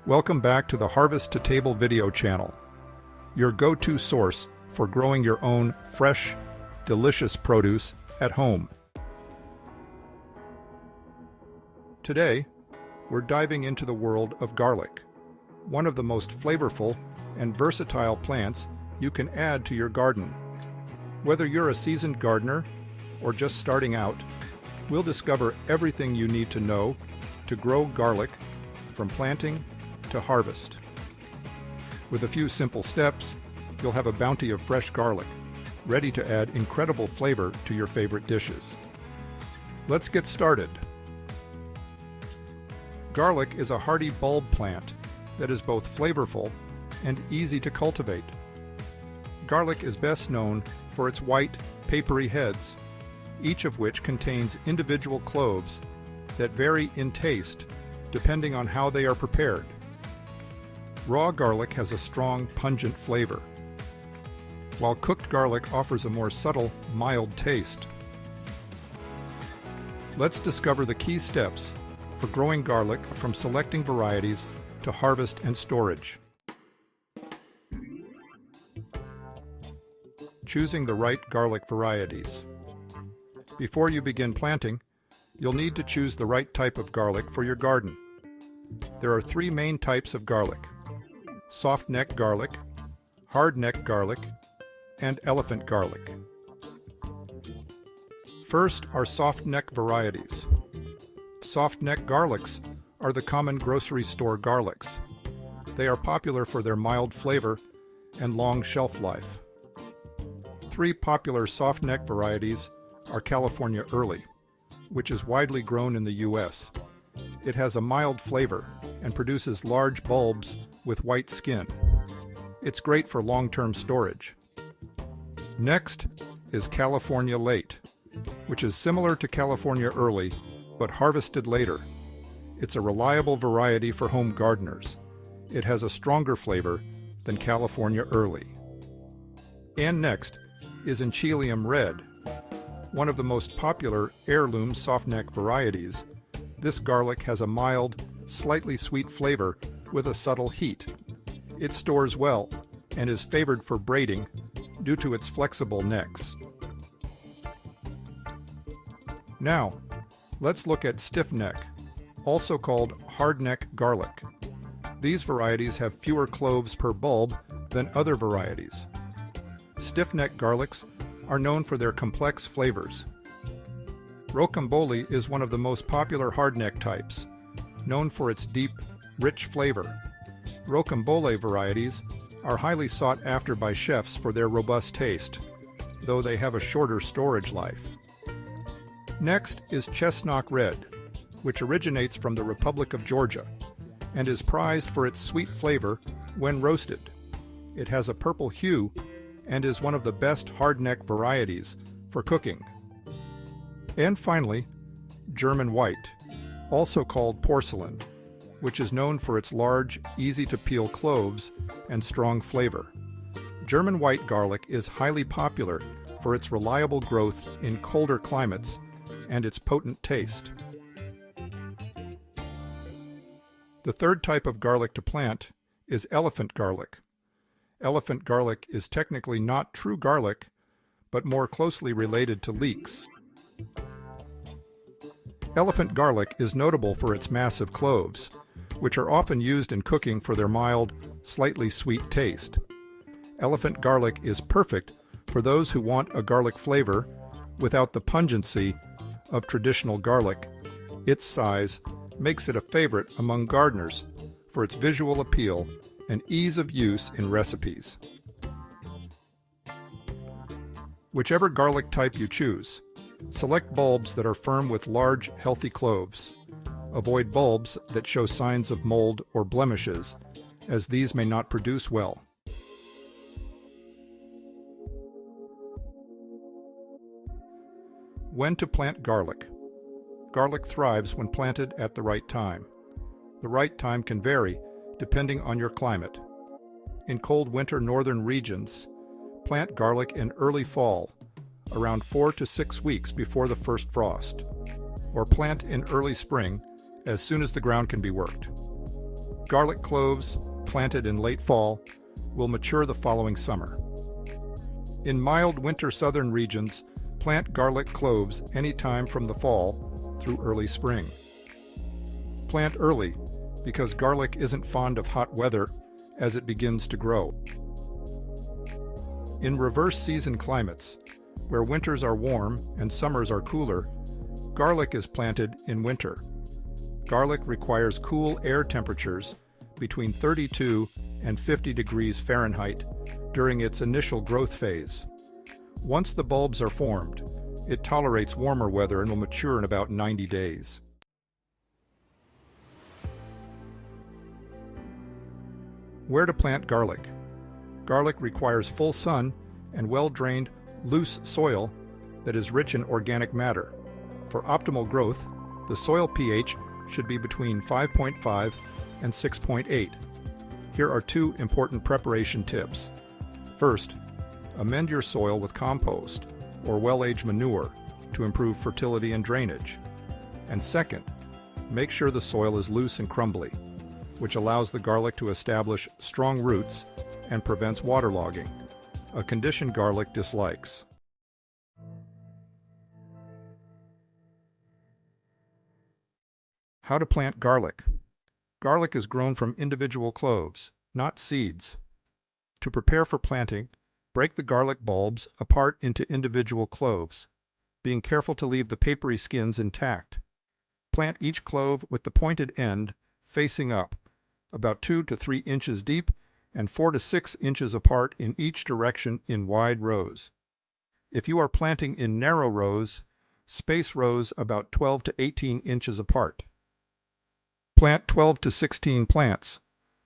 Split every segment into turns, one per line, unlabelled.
Welcome back to the Harvest to Table video channel, your go-to source for growing your own fresh, delicious produce at home. Today, we're diving into the world of garlic, one of the most flavorful and versatile plants you can add to your garden. Whether you're a seasoned gardener or just starting out, we'll discover everything you need to know to grow garlic from planting to harvest. With a few simple steps, you'll have a bounty of fresh garlic, ready to add incredible flavor to your favorite dishes. Let's get started. Garlic is a hardy bulb plant that is both flavorful and easy to cultivate. Garlic is best known for its white, papery heads, each of which contains individual cloves that vary in taste depending on how they are prepared. Raw garlic has a strong, pungent flavor, while cooked garlic offers a more subtle, mild taste. Let's discover the key steps for growing garlic from selecting varieties to harvest and storage. Choosing the right garlic varieties. Before you begin planting, you'll need to choose the right type of garlic for your garden. There are three main types of garlic: soft neck garlic, hard neck garlic, and elephant garlic. First are soft neck varieties. Soft neck garlics are the common grocery store garlics. They are popular for their mild flavor and long shelf life. Three popular soft neck varieties are California Early, which is widely grown in the U.S. It has a mild flavor and produces large bulbs with white skin. It's great for long-term storage. Next is California Late, which is similar to California Early, but harvested later. It's a reliable variety for home gardeners. It has a stronger flavor than California Early. And next is Enchilium Red, one of the most popular heirloom softneck varieties. This garlic has a mild, slightly sweet flavor with a subtle heat. It stores well and is favored for braiding due to its flexible necks. Now, let's look at stiff neck, also called hardneck garlic. These varieties have fewer cloves per bulb than other varieties. Stiff-neck garlics are known for their complex flavors. Rocambole is one of the most popular hardneck types, known for its deep, rich flavor. Rocambole varieties are highly sought after by chefs for their robust taste, though they have a shorter storage life. Next is Chestnut Red, which originates from the Republic of Georgia and is prized for its sweet flavor when roasted. It has a purple hue and is one of the best hardneck varieties for cooking. And finally, German White, also called porcelain, which is known for its large, easy-to-peel cloves and strong flavor. German white garlic is highly popular for its reliable growth in colder climates and its potent taste. The third type of garlic to plant is elephant garlic. Elephant garlic is technically not true garlic, but more closely related to leeks. Elephant garlic is notable for its massive cloves, which are often used in cooking for their mild, slightly sweet taste. Elephant garlic is perfect for those who want a garlic flavor without the pungency of traditional garlic. Its size makes it a favorite among gardeners for its visual appeal and ease of use in recipes. Whichever garlic type you choose, select bulbs that are firm with large, healthy cloves. Avoid bulbs that show signs of mold or blemishes, as these may not produce well. When to plant garlic. Garlic thrives when planted at the right time. The right time can vary depending on your climate. In cold winter northern regions, plant garlic in early fall, around 4 to 6 weeks before the first frost, or plant in early spring as soon as the ground can be worked. Garlic cloves, planted in late fall, will mature the following summer. In mild winter southern regions, plant garlic cloves anytime from the fall through early spring. Plant early because garlic isn't fond of hot weather as it begins to grow. In reverse season climates, where winters are warm and summers are cooler, garlic is planted in winter. Garlic requires cool air temperatures between 32 and 50 degrees Fahrenheit during its initial growth phase. Once the bulbs are formed, it tolerates warmer weather and will mature in about 90 days. Where to plant garlic? Garlic requires full sun and well-drained, loose soil that is rich in organic matter. For optimal growth, the soil pH should be between 5.5 and 6.8. Here are 2 important preparation tips. First, amend your soil with compost or well-aged manure to improve fertility and drainage. And second, make sure the soil is loose and crumbly, which allows the garlic to establish strong roots and prevents waterlogging, a condition garlic dislikes. How to plant garlic. Garlic is grown from individual cloves, not seeds. To prepare for planting, break the garlic bulbs apart into individual cloves, being careful to leave the papery skins intact. Plant each clove with the pointed end facing up, about 2 to 3 inches deep and 4 to 6 inches apart in each direction in wide rows. If you are planting in narrow rows, space rows about 12 to 18 inches apart. Plant 12 to 16 plants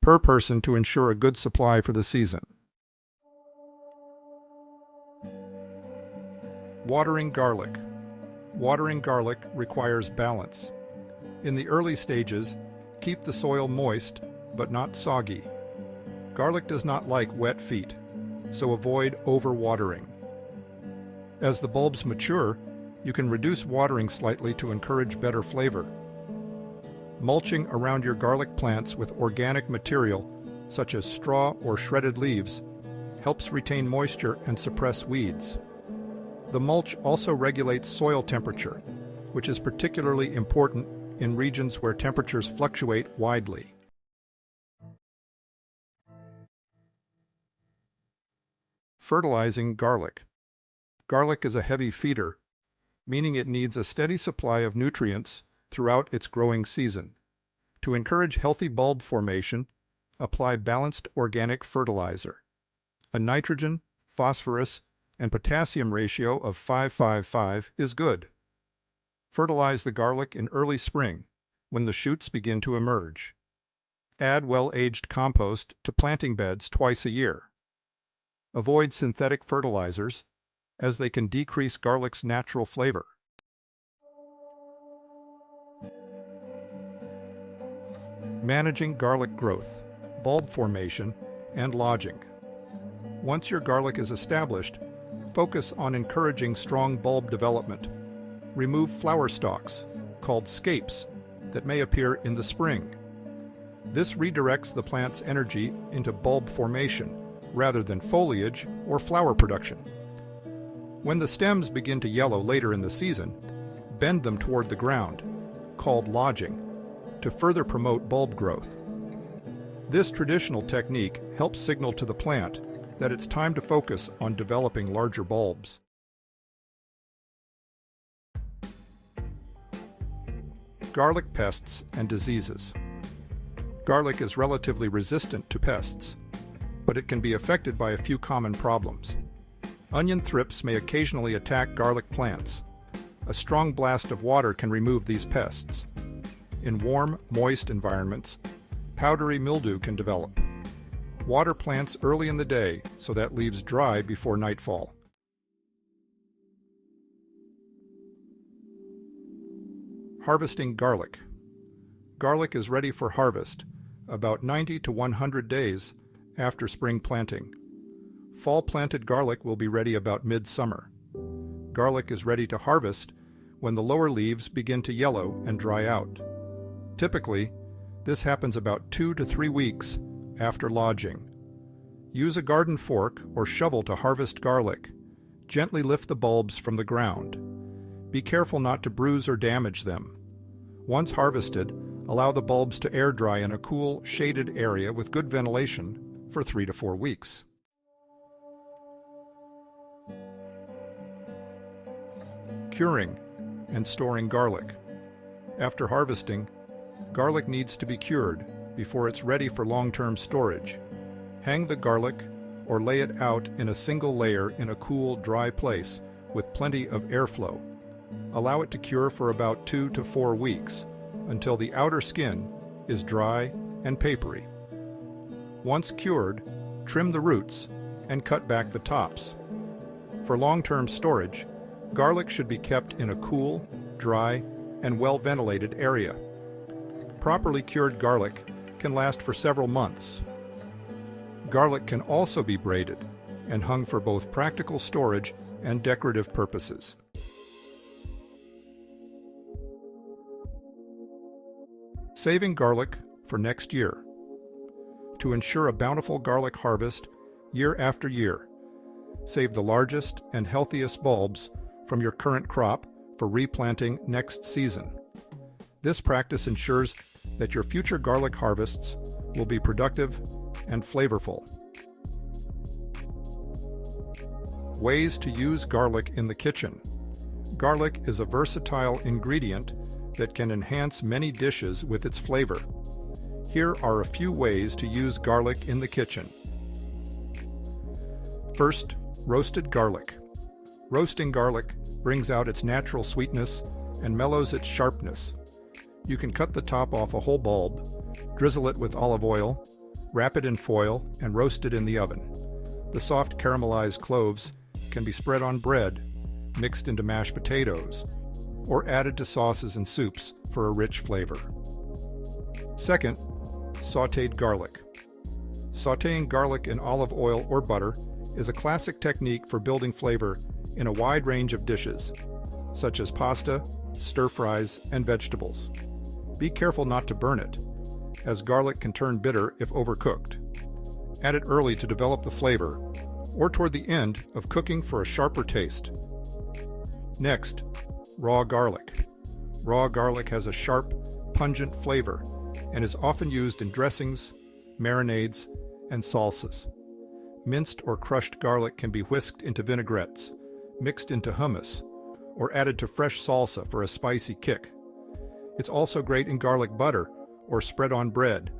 per person to ensure a good supply for the season. Watering garlic. Watering garlic requires balance. In the early stages, keep the soil moist but not soggy. Garlic does not like wet feet, so avoid overwatering. As the bulbs mature, you can reduce watering slightly to encourage better flavor. Mulching around your garlic plants with organic material, such as straw or shredded leaves, helps retain moisture and suppress weeds. The mulch also regulates soil temperature, which is particularly important in regions where temperatures fluctuate widely. Fertilizing garlic. Garlic is a heavy feeder, meaning it needs a steady supply of nutrients throughout its growing season. To encourage healthy bulb formation, apply balanced organic fertilizer. A nitrogen, phosphorus, and potassium ratio of 5:5:5 is good. Fertilize the garlic in early spring, when the shoots begin to emerge. Add well-aged compost to planting beds twice a year. Avoid synthetic fertilizers, as they can decrease garlic's natural flavor. Managing garlic growth, bulb formation, and lodging. Once your garlic is established, focus on encouraging strong bulb development. Remove flower stalks, called scapes, that may appear in the spring. This redirects the plant's energy into bulb formation rather than foliage or flower production. When the stems begin to yellow later in the season, bend them toward the ground, called lodging, to further promote bulb growth. This traditional technique helps signal to the plant that it's time to focus on developing larger bulbs. Garlic pests and diseases. Garlic is relatively resistant to pests, but it can be affected by a few common problems. Onion thrips may occasionally attack garlic plants. A strong blast of water can remove these pests. In warm, moist environments, powdery mildew can develop. Water plants early in the day so that leaves dry before nightfall. Harvesting garlic. Garlic is ready for harvest about 90 to 100 days after spring planting. Fall planted garlic will be ready about midsummer. Garlic is ready to harvest when the lower leaves begin to yellow and dry out. Typically, This happens about 2 to 3 weeks after lodging. Use a garden fork or shovel to harvest garlic. Gently lift the bulbs from the ground. Be careful not to bruise or damage them. Once harvested, allow the bulbs to air dry in a cool, shaded area with good ventilation for 3 to 4 weeks. Curing and storing garlic. After harvesting, garlic needs to be cured before it's ready for long-term storage. Hang the garlic or lay it out in a single layer in a cool, dry place with plenty of airflow. Allow it to cure for about 2 to 4 weeks until the outer skin is dry and papery. Once cured, trim the roots and cut back the tops. For long-term storage, garlic should be kept in a cool, dry, and well-ventilated area. Properly cured garlic can last for several months. Garlic can also be braided and hung for both practical storage and decorative purposes. Saving garlic for next year. To ensure a bountiful garlic harvest year after year, save the largest and healthiest bulbs from your current crop for replanting next season. This practice ensures that your future garlic harvests will be productive and flavorful. Ways to use garlic in the kitchen. Garlic is a versatile ingredient that can enhance many dishes with its flavor. Here are a few ways to use garlic in the kitchen. First, roasted garlic. Roasting garlic brings out its natural sweetness and mellows its sharpness. You can cut the top off a whole bulb, drizzle it with olive oil, wrap it in foil, and roast it in the oven. The soft caramelized cloves can be spread on bread, mixed into mashed potatoes, or added to sauces and soups for a rich flavor. Second, sautéed garlic. Sautéing garlic in olive oil or butter is a classic technique for building flavor in a wide range of dishes, such as pasta, stir-fries, and vegetables. Be careful not to burn it, as garlic can turn bitter if overcooked. Add it early to develop the flavor, or toward the end of cooking for a sharper taste. Next, raw garlic. Raw garlic has a sharp, pungent flavor and is often used in dressings, marinades, and salsas. Minced or crushed garlic can be whisked into vinaigrettes, mixed into hummus, or added to fresh salsa for a spicy kick. It's also great in garlic butter or spread on bread.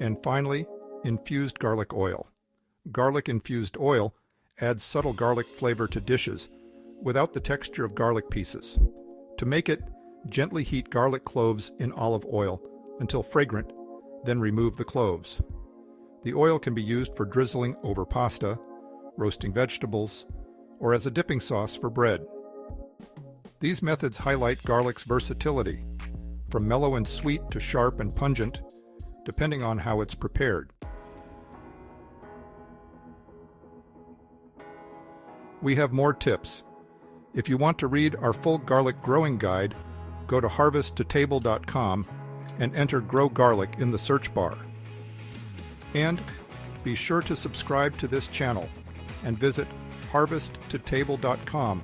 And finally, infused garlic oil. Garlic-infused oil adds subtle garlic flavor to dishes without the texture of garlic pieces. To make it, gently heat garlic cloves in olive oil until fragrant, then remove the cloves. The oil can be used for drizzling over pasta, roasting vegetables, or as a dipping sauce for bread. These methods highlight garlic's versatility, from mellow and sweet to sharp and pungent, depending on how it's prepared. We have more tips. If you want to read our full garlic growing guide, go to harvesttotable.com and enter Grow Garlic in the search bar. And be sure to subscribe to this channel and visit harvesttotable.com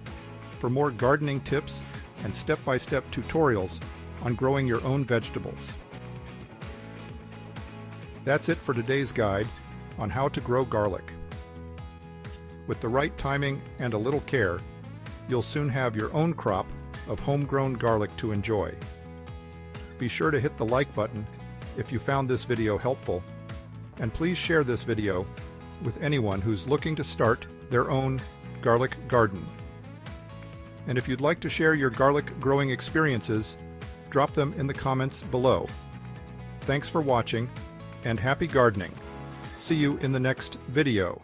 for more gardening tips and step-by-step tutorials on growing your own vegetables. That's it for today's guide on how to grow garlic. With the right timing and a little care, you'll soon have your own crop of homegrown garlic to enjoy. Be sure to hit the like button if you found this video helpful, and please share this video with anyone who's looking to start their own garlic garden. And if you'd like to share your garlic growing experiences, drop them in the comments below. Thanks for watching, and happy gardening. See you in the next video.